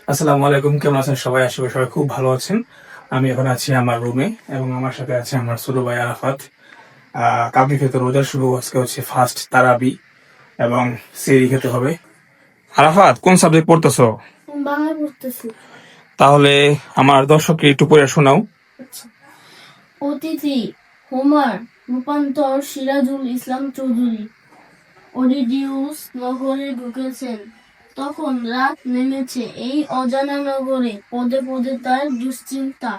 আসসালামু আলাইকুম, কেমন আছেন সবাই? আশা করি সবাই খুব ভালো আছেন। আমি এখন আছি আমার রুমে এবং আমার সাথে আছে আমার ছোট ভাই আরাফাত। কালকে খেতে রোজা শুরু, আজকে হচ্ছে ফার্স্ট তারাবি এবং সেহরি খেতে হবে। আরাফাত, কোন সাবজেক্ট পড়তেছো? বাংলা পড়তেছি। তাহলে আমার দর্শককে একটু পড়ে শোনাও। আচ্ছা। অতিথি হোমার, রূপান্তর সিরাজুল ইসলাম চৌধুরী। ওডিডিউস নগরে ঢুকেছেন, তখন রাত নেমেছে এই অজানা নগরে। পদে পদে তার দুশ্চিন্তা।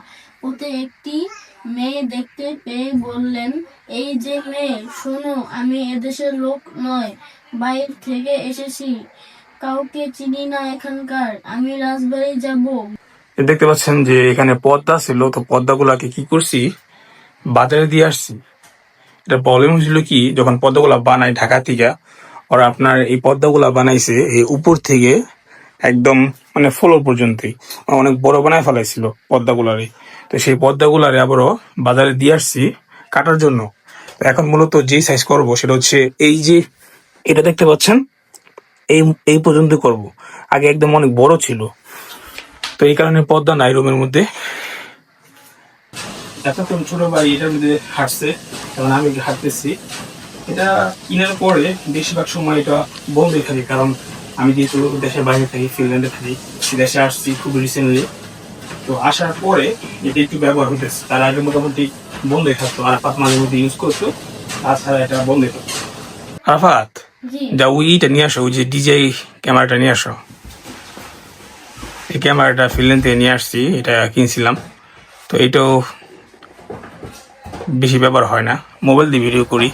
ওতে একটি মেয়ে দেখতে পেয়ে বললেন, এই যে মেয়ে, শোনো, আমি এদেশের লোক নয়, বাইরে থেকে এসেছি, কাউকে চিনি না এখানকার, আমি রাজবাড়ি যাব। দেখতে পাচ্ছেন যে এখানে পদ্মা ছিল, তো পদ্মাগুলাকে কি করছি, বাজারে দিয়ে আসছি। এটা প্রবলেম হয়েছিল কি, যখন পদ্মাগুলা বানায় ঢাকা থেকে, ওরা আপনার এই পদ্মাগুলা বানাইছে এই উপর থেকে একদম মানে ফ্লোর পর্যন্তই অনেক বড় বানায় ফেলাইছিল পদ্মাগুলারে। তো সেই পদ্মাগুলারে আবারও বাজারে দিয়ে আসছি কাটার জন্য। তো এখন মূলত যেই সাইজ করব সেটা হচ্ছে এই যে এটা দেখতে পাচ্ছেন, এই এই পর্যন্ত করব। আগে একদম অনেক বড় ছিল, তো এই কারণে পদ্মা নাই রুমের মধ্যে। এতক্ষণ ছোট ভাই এটার মধ্যে হাঁটছে এবং আমি হাঁটতেছি। এটা কেনার পরে বেশিরভাগ সময় এটা বন্ধই থাকে, কারণ আমি যেহেতু দেশের বাইরে থাকি, ফিনল্যান্ডে থাকি, দেশে আসছি খুব রিসেন্টলি। তো আসার পরে এটা একটু ব্যবহার হতেছে, তার আগে মোটামুটি বন্ধই থাকতো, আরাফাত মাঝে মধ্যে ইউজ করতো, তাছাড়া এটা বন্ধই থাকতো। আরাফাত, জি। যা ওইটা নিয়ে আসো, ওই যে ডিজে ক্যামেরাটা নিয়ে আসো। এই ক্যামেরাটা ফিনল্যান্ড থেকে নিয়ে আসছি, এটা কিনছিলাম। তো এটাও বেশি ব্যবহার হয় না, মোবাইল দিয়ে ভিডিও করি।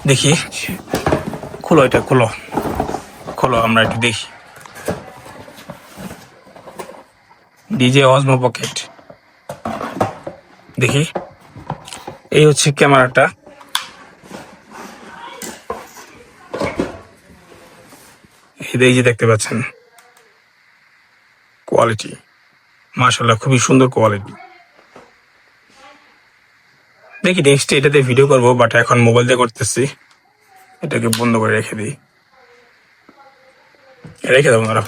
দেখি, খোলো, এটা খোলো, খোলো, আমরা একটু দেখি। ডিজে অজমো পকেট, দেখি। এই হচ্ছে ক্যামেরাটা। এই যে দেখতে পাচ্ছেন কোয়ালিটি, মাশাআল্লাহ খুবই সুন্দর কোয়ালিটি। দেখি নেক্সট এটাতে ভিডিও করবো, বাট এখন মোবাইল দিয়ে করতেছি। এটাকে বন্ধ করে রেখে দিই, রেখে দেবো না।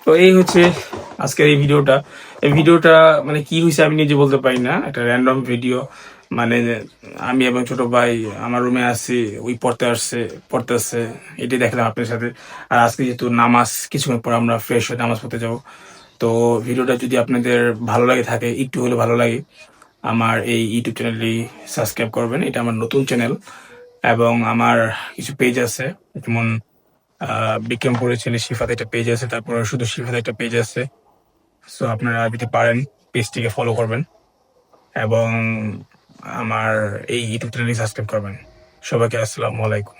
তো এই হচ্ছে আজকের এই ভিডিওটা। এই ভিডিওটা মানে কি হয়েছে আমি নিজে বলতে পারি না, একটা র্যান্ডম ভিডিও। মানে আমি এবং ছোট ভাই আমার রুমে আছি, ওই পড়তে আসছে, এটাই দেখলাম আপনার সাথে। আর আজকে যেহেতু নামাজ, কিছুক্ষণ পর আমরা ফ্রেশ হয়ে নামাজ পড়তে যাবো। তো ভিডিওটা যদি আপনাদের ভালো লাগে থাকে, একটু হলে ভালো লাগে, আমার এই ইউটিউব চ্যানেলটি সাবস্ক্রাইব করবেন। এটা আমার নতুন চ্যানেল এবং আমার কিছু পেজ আছে, যেমন বিক্রমপুরের ছেলে শিফাত একটা পেজ আছে, তারপর শুধু শিফাত একটা পেজ আছে। সো আপনারা যদি পারেন পেজটিকে ফলো করবেন এবং আমার এই ইউটিউব চ্যানেলটি সাবস্ক্রাইব করবেন। সবাইকে আসসালামু আলাইকুম।